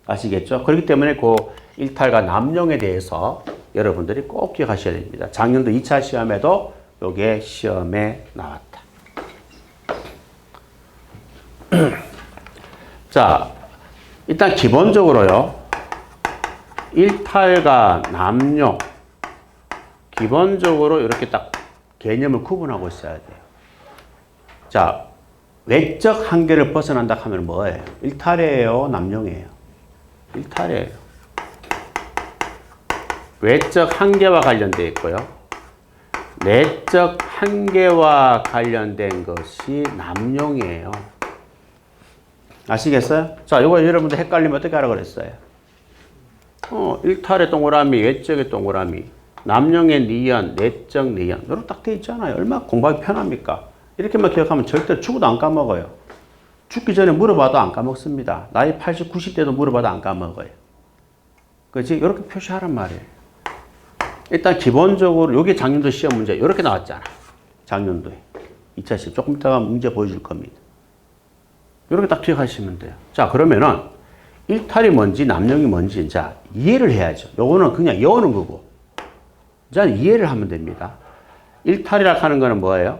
아시겠죠? 그렇기 때문에 그 일탈과 남용에 대해서 여러분들이 꼭 기억하셔야 됩니다. 작년도 2차 시험에도 이게 시험에 나왔다. 자, 일단 기본적으로요. 일탈과 남용 기본적으로 이렇게 딱 개념을 구분하고 있어야 돼요. 자, 외적 한계를 벗어난다 하면 뭐예요? 일탈이에요? 남용이에요? 일탈이에요. 외적 한계와 관련되어 있고요. 내적 한계와 관련된 것이 남용이에요. 아시겠어요? 자, 이거 여러분들 헷갈리면 어떻게 하라고 그랬어요? 일탈의 동그라미, 외적의 동그라미, 남용의 니은, 내적 니은. 이렇게 딱 돼 있잖아요. 얼마나 공부하기 편합니까? 이렇게만 기억하면 절대 죽어도 안 까먹어요. 죽기 전에 물어봐도 안 까먹습니다. 나이 80, 90대도 물어봐도 안 까먹어요. 그렇지? 이렇게 표시하란 말이에요. 일단 기본적으로 이게 작년도 시험 문제 이렇게 나왔잖아. 작년도에. 2차 시험. 조금 이따가 문제 보여줄 겁니다. 이렇게 딱 기억하시면 돼요. 자, 그러면은 일탈이 뭔지 남용이 뭔지 자 이해를 해야죠. 요거는 그냥 외우는 거고. 자, 이해를 하면 됩니다. 일탈이라 하는 거는 뭐예요?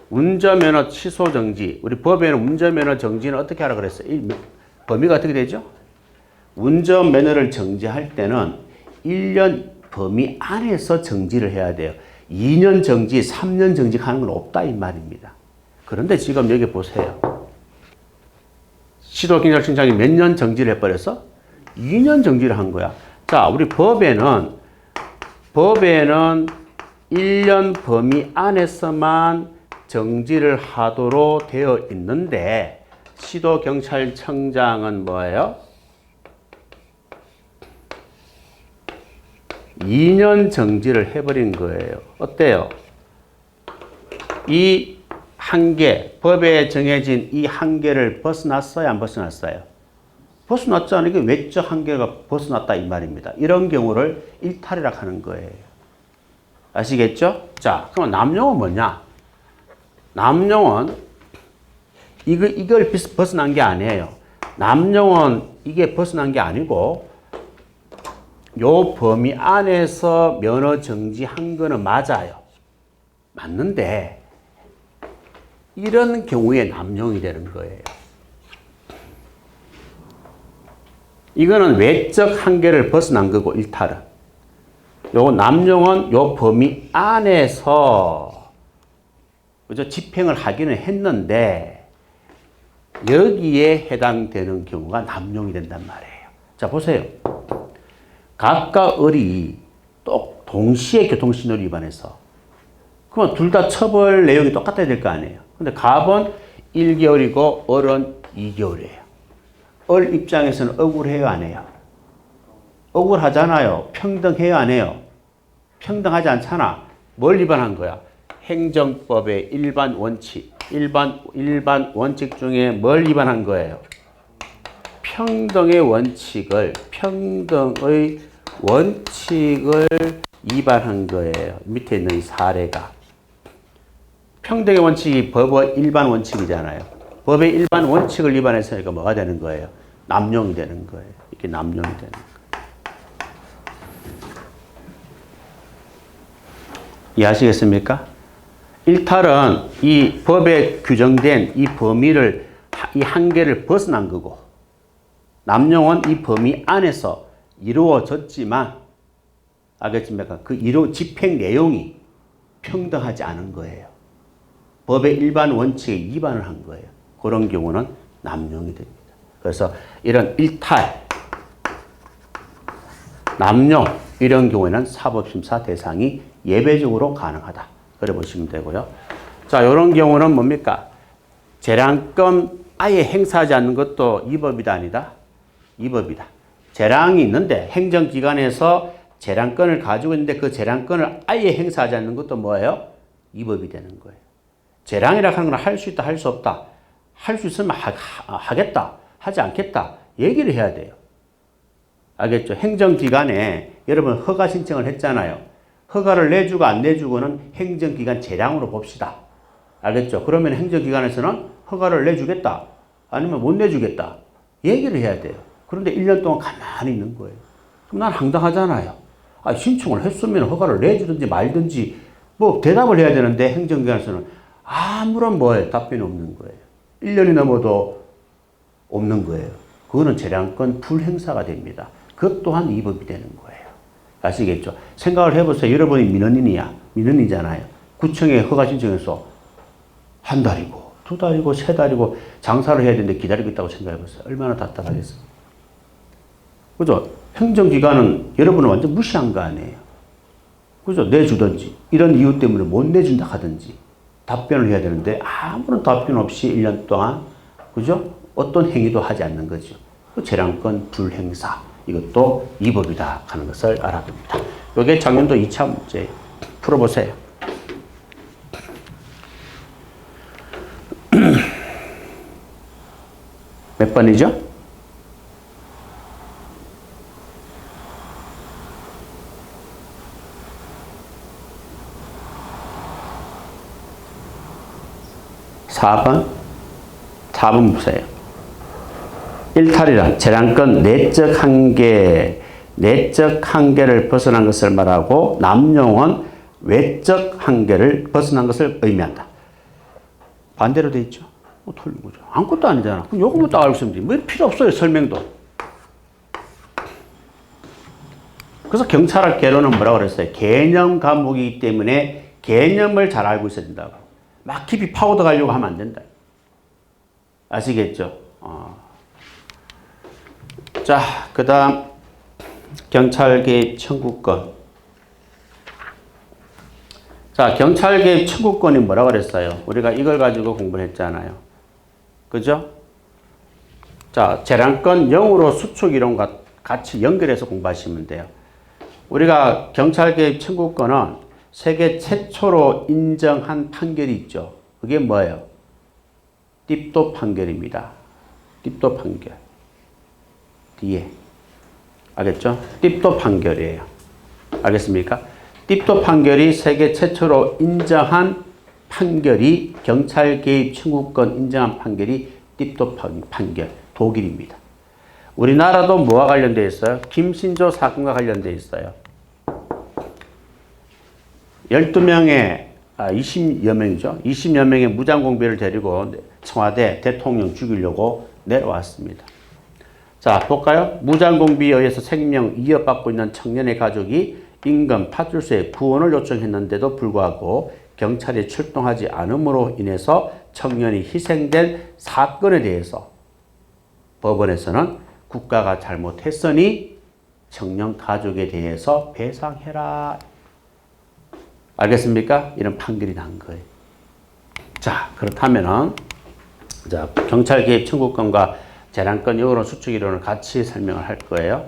운전면허 취소 정지. 우리 법에는 운전면허 정지는 어떻게 하라 그랬어요? 범위가 어떻게 되죠? 운전면허를 정지할 때는 1년 범위 안에서 정지를 해야 돼요. 2년 정지, 3년 정지하는 건 없다 이 말입니다. 그런데 지금 여기 보세요. 시도경찰청장이 몇 년 정지를 해버려서 2년 정지를 한 거야. 자, 우리 법에는 1년 범위 안에서만 정지를 하도록 되어 있는데 시도경찰청장은 뭐예요? 2년 정지를 해버린 거예요. 어때요? 이 한계, 법에 정해진 이 한계를 벗어났어요? 안 벗어났어요? 벗어났잖아요. 이게 외적 한계가 벗어났다 이 말입니다. 이런 경우를 일탈이라고 하는 거예요. 아시겠죠? 자, 그럼 남용은 뭐냐? 남용은 이걸 벗어난 게 아니에요. 남용은 이게 벗어난 게 아니고 요 범위 안에서 면허 정지한 거는 맞아요. 맞는데 이런 경우에 남용이 되는 거예요. 이거는 외적 한계를 벗어난 거고 일탈은. 요 남용은 요 범위 안에서 그죠? 집행을 하기는 했는데 여기에 해당되는 경우가 남용이 된단 말이에요. 자, 보세요. 갑과 을이 또 동시에 교통신호를 위반해서 그러면 둘 다 처벌 내용이 똑같아야 될 거 아니에요. 근데 갑은 1개월이고 을은 2개월이에요. 을 입장에서는 억울해요, 안 해요? 억울하잖아요. 평등해요, 안 해요? 평등하지 않잖아. 뭘 위반한 거야? 행정법의 일반 원칙. 일반 원칙 중에 뭘 위반한 거예요? 평등의 원칙을 위반한 거예요. 밑에 있는 이 사례가. 평등의 원칙이 법의 일반 원칙이잖아요. 법의 일반 원칙을 위반했으니까 뭐가 되는 거예요? 남용이 되는 거예요. 이렇게 남용이 되는 거예요. 이해하시겠습니까? 일탈은 이 법에 규정된 이 범위를, 이 한계를 벗어난 거고, 남용은 이 범위 안에서 이루어졌지만, 알겠습니까? 그 집행 내용이 평등하지 않은 거예요. 법의 일반 원칙에 위반을 한 거예요. 그런 경우는 남용이 됩니다. 그래서 이런 일탈, 남용, 이런 경우에는 사법심사 대상이 예외적으로 가능하다. 그래 보시면 되고요. 자, 이런 경우는 뭡니까? 재량권 아예 행사하지 않는 것도 위법이다, 아니다? 위법이다. 재량이 있는데 행정기관에서 재량권을 가지고 있는데 그 재량권을 아예 행사하지 않는 것도 뭐예요? 위법이 되는 거예요. 재량이라 하는 건 할 수 있다, 할 수 없다. 할 수 있으면 하겠다, 하지 않겠다. 얘기를 해야 돼요. 알겠죠? 행정기관에 여러분 허가 신청을 했잖아요. 허가를 내주고 안 내주고는 행정기관 재량으로 봅시다. 알겠죠? 그러면 행정기관에서는 허가를 내주겠다. 아니면 못 내주겠다. 얘기를 해야 돼요. 그런데 1년 동안 가만히 있는 거예요. 그럼 난 황당하잖아요. 신청을 했으면 허가를 내주든지 말든지 뭐 대답을 해야 되는데 행정기관에서는 아무런 답변이 없는 거예요. 1년이 넘어도 없는 거예요. 그거는 재량권 불행사가 됩니다. 그것 또한 위법이 되는 거예요. 아시겠죠? 생각을 해보세요. 여러분이 민원인이잖아요. 구청에 허가 신청해서 한 달이고, 두 달이고, 세 달이고 장사를 해야 되는데 기다리고 있다고 생각해보세요. 얼마나 답답하겠어요. 그죠? 행정기관은 여러분을 완전 무시한 거 아니에요. 그죠? 내주든지, 이런 이유 때문에 못 내준다 하든지 답변을 해야 되는데 아무런 답변 없이 1년 동안, 그죠? 어떤 행위도 하지 않는 거죠. 그 재량권 불행사. 이것도 위법이다 하는 것을 알아둡니다. 이게 작년도 2차 문제 풀어보세요. 몇 번이죠? (4번) 4번 보세요. 일탈이란 재량권 내적 한계를 벗어난 것을 말하고 남용은 외적 한계를 벗어난 것을 의미한다. 반대로 돼 있죠. 틀린 거죠. 아무것도 아니잖아. 그럼 요거만 딱 알고 있으면 돼. 뭐 필요 없어요. 설명도. 그래서 경찰학 개론은 뭐라고 그랬어요? 개념 과목이기 때문에 개념을 잘 알고 있어야 된다고. 막 깊이 파고들 가려고 하면 안 된다. 아시겠죠? 자, 그 다음 경찰 개입 청구권. 자, 경찰 개입 청구권이 뭐라고 그랬어요? 우리가 이걸 가지고 공부를 했잖아요. 그죠? 자, 재량권 0으로 수축 이론과 같이 연결해서 공부하시면 돼요. 우리가 경찰 개입 청구권은 세계 최초로 인정한 판결이 있죠. 그게 뭐예요? 띠또 판결입니다. 띠또 판결. 뒤에. 알겠죠? 띠또 판결이에요. 알겠습니까? 띠또 판결이 세계 최초로 인정한 판결이 경찰 개입 청구권 인정한 판결이 띠또 판결. 독일입니다. 우리나라도 뭐와 관련되어 있어요? 김신조 사건과 관련되어 있어요. 12명의 20여 명이죠. 20여 명의 무장공비를 데리고 청와대 대통령 죽이려고 내려왔습니다. 자, 볼까요? 무장공비에 의해서 생명 위협받고 있는 청년의 가족이 임금 파출소에 구원을 요청했는데도 불구하고 경찰이 출동하지 않음으로 인해서 청년이 희생된 사건에 대해서 법원에서는 국가가 잘못했으니 청년 가족에 대해서 배상해라. 알겠습니까? 이런 판결이 난 거예요. 자, 그렇다면은, 자, 경찰 개입 청구권과 재량권 여론 수축 이론을 같이 설명을 할 거예요.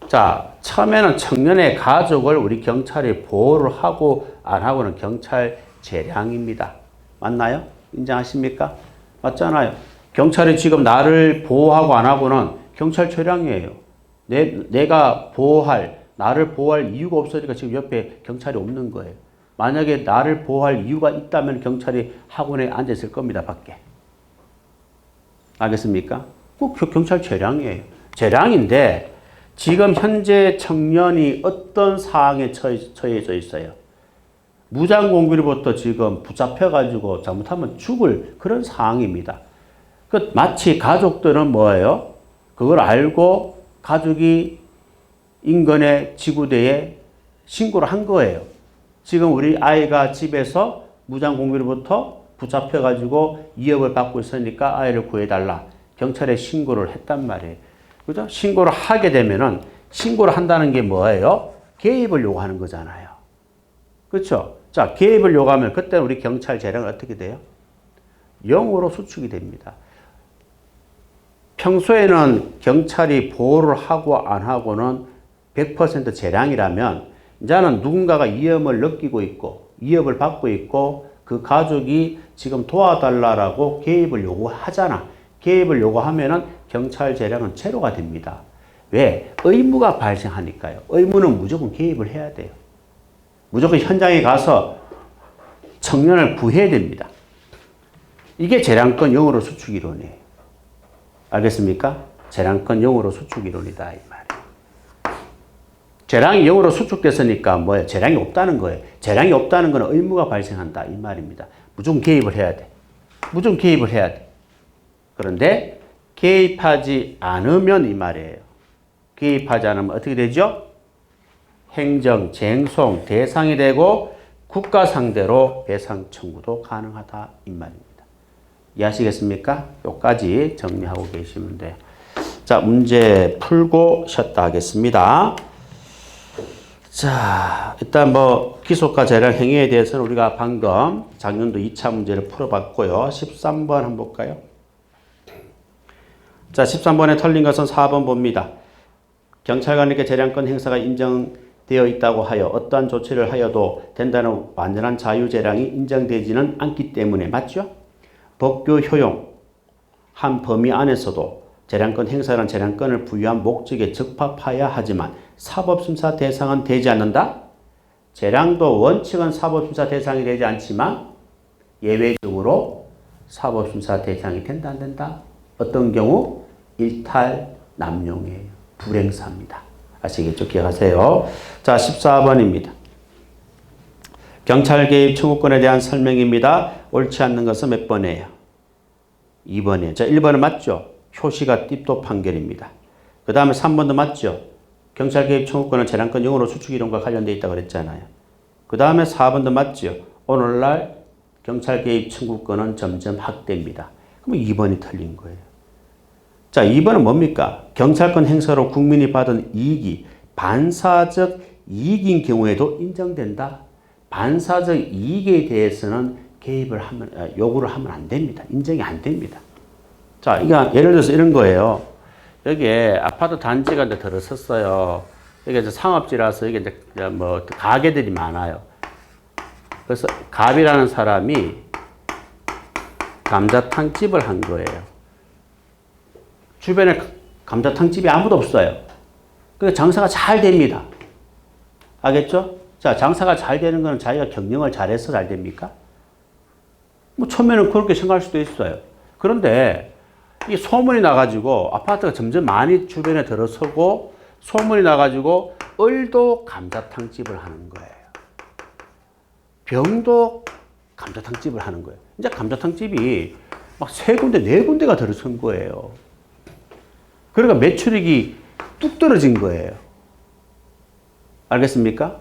자, 처음에는 청년의 가족을 우리 경찰이 보호를 하고 안 하고는 경찰 재량입니다. 맞나요? 인정하십니까? 맞잖아요. 경찰이 지금 나를 보호하고 안 하고는 경찰 재량이에요. 내가 나를 보호할 이유가 없으니까 지금 옆에 경찰이 없는 거예요. 만약에 나를 보호할 이유가 있다면 경찰이 학원에 앉아 있을 겁니다, 밖에. 알겠습니까? 꼭 경찰 재량이에요. 재량인데 지금 현재 청년이 어떤 상황에 처해져 있어요? 무장공비로부터 지금 붙잡혀가지고 잘못하면 죽을 그런 상황입니다. 마치 가족들은 뭐예요? 그걸 알고 가족이 인근의 지구대에 신고를 한 거예요. 지금 우리 아이가 집에서 무장공비로부터 붙잡혀가지고 위협을 받고 있으니까 아이를 구해달라. 경찰에 신고를 했단 말이에요. 그죠? 신고를 하게 되면은, 신고를 한다는 게 뭐예요? 개입을 요구하는 거잖아요. 그렇죠? 자, 개입을 요구하면 그때 우리 경찰 재량은 어떻게 돼요? 0으로 수축이 됩니다. 평소에는 경찰이 보호를 하고 안 하고는 100% 재량이라면 이제는 누군가가 위험을 느끼고 있고 위협을 받고 있고 그 가족이 지금 도와달라고 개입을 요구하잖아. 개입을 요구하면은 경찰 재량은 제로가 됩니다. 왜? 의무가 발생하니까요. 의무는 무조건 개입을 해야 돼요. 무조건 현장에 가서 청년을 구해야 됩니다. 이게 재량권 영으로 수축 이론이에요. 알겠습니까? 재량권 영으로 수축 이론이다 이 말이에요. 재량이 영으로 수축됐으니까 뭐예요? 재량이 없다는 거예요. 재량이 없다는 건 의무가 발생한다 이 말입니다. 무조건 개입을 해야 돼. 무조건 개입을 해야 돼. 그런데 개입하지 않으면 이 말이에요. 개입하지 않으면 어떻게 되죠? 행정, 쟁송, 대상이 되고 국가 상대로 배상 청구도 가능하다 이 말입니다. 이해하시겠습니까? 여기까지 정리하고 계시면 돼요. 자, 문제 풀고 쉬었다 하겠습니다. 자, 일단 뭐 기소가 재량 행위에 대해서는 우리가 방금 작년도 2차 문제를 풀어봤고요. 13번 한번 볼까요? 자, 13번에 틀린 것은 4번 봅니다. 경찰관에게 재량권 행사가 인정되어 있다고 하여 어떠한 조치를 하여도 된다는 완전한 자유재량이 인정되지는 않기 때문에 맞죠? 법규 효용한 범위 안에서도 재량권 행사란 재량권을 부여한 목적에 적합하여야 하지만 사법심사 대상은 되지 않는다? 재량도 원칙은 사법심사 대상이 되지 않지만 예외적으로 사법심사 대상이 된다 안 된다? 어떤 경우? 일탈 남용의 불행사입니다. 아시겠죠? 기억하세요. 자, 14번입니다. 경찰 개입 청구권에 대한 설명입니다. 옳지 않는 것은 몇 번이에요? 2번이에요. 자, 1번은 맞죠? 효시가 띠도 판결입니다. 그 다음에 3번도 맞죠? 경찰 개입 청구권은 재량권 영으로 수축 이론과 관련되어 있다고 그랬잖아요. 그 다음에 4번도 맞죠? 오늘날 경찰 개입 청구권은 점점 확대입니다. 그럼 2번이 틀린 거예요. 자, 2번은 뭡니까? 경찰권 행사로 국민이 받은 이익이 반사적 이익인 경우에도 인정된다. 반사적 이익에 대해서는 개입을 하면, 요구를 하면 안 됩니다. 인정이 안 됩니다. 자, 이게 예를 들어서 이런 거예요. 여기에 아파트 단지가 이제 들어섰어요. 여기 이제 상업지라서 이게 이제 뭐 가게들이 많아요. 그래서 갑이라는 사람이 감자탕 집을 한 거예요. 주변에 감자탕 집이 아무도 없어요. 그래서 장사가 잘 됩니다. 알겠죠? 자, 장사가 잘 되는 건 자기가 경영을 잘해서 잘 됩니까? 뭐 처음에는 그렇게 생각할 수도 있어요. 그런데 이 소문이 나가지고 아파트가 점점 많이 주변에 들어서고 소문이 나가지고 을도 감자탕 집을 하는 거예요. 병도 감자탕 집을 하는 거예요. 이제 감자탕 집이 막 3군데, 4군데가 들어선 거예요. 그러니까 매출액이 뚝 떨어진 거예요. 알겠습니까?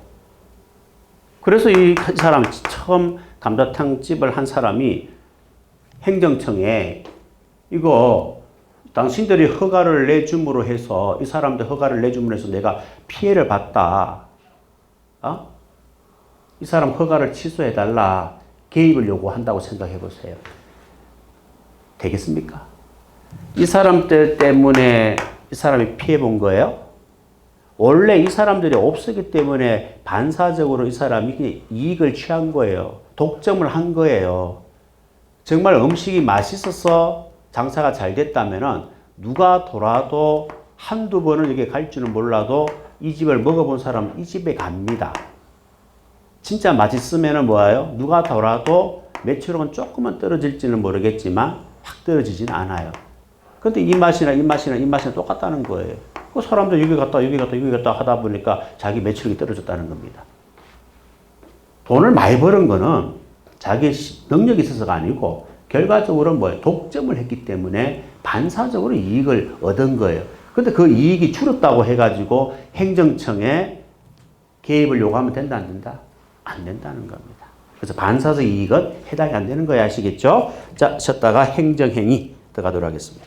그래서 이 사람 처음 감자탕 집을 한 사람이 행정청에 이거 당신들이 허가를 내줌으로 해서 이 사람들 허가를 내줌으로 해서 내가 피해를 봤다. 이 사람 허가를 취소해달라. 개입을 요구한다고 생각해 보세요. 되겠습니까? 이 사람들 때문에 이 사람이 피해 본 거예요? 원래 이 사람들이 없었기 때문에 반사적으로 이 사람이 이익을 취한 거예요. 독점을 한 거예요. 정말 음식이 맛있어서 장사가 잘 됐다면 누가 돌아도 한두 번은 여기 갈 줄은 몰라도 이 집을 먹어본 사람은 이 집에 갑니다. 진짜 맛있으면 뭐예요? 누가 돌아도 매출은 조금은 떨어질지는 모르겠지만 확 떨어지진 않아요. 근데 이 맛이나 이 맛이나 이 맛이나 똑같다는 거예요. 그 사람도 여기 갔다 여기 갔다 여기 갔다 하다 보니까 자기 매출이 떨어졌다는 겁니다. 돈을 많이 버는 거는 자기 능력이 있어서가 아니고 결과적으로 뭐예요? 독점을 했기 때문에 반사적으로 이익을 얻은 거예요. 근데 그 이익이 줄었다고 해가지고 행정청에 개입을 요구하면 된다 안 된다? 안 된다는 겁니다. 그래서 반사적 이익은 해당이 안 되는 거야 아시겠죠? 자, 쉬었다가 행정행위 들어가도록 하겠습니다.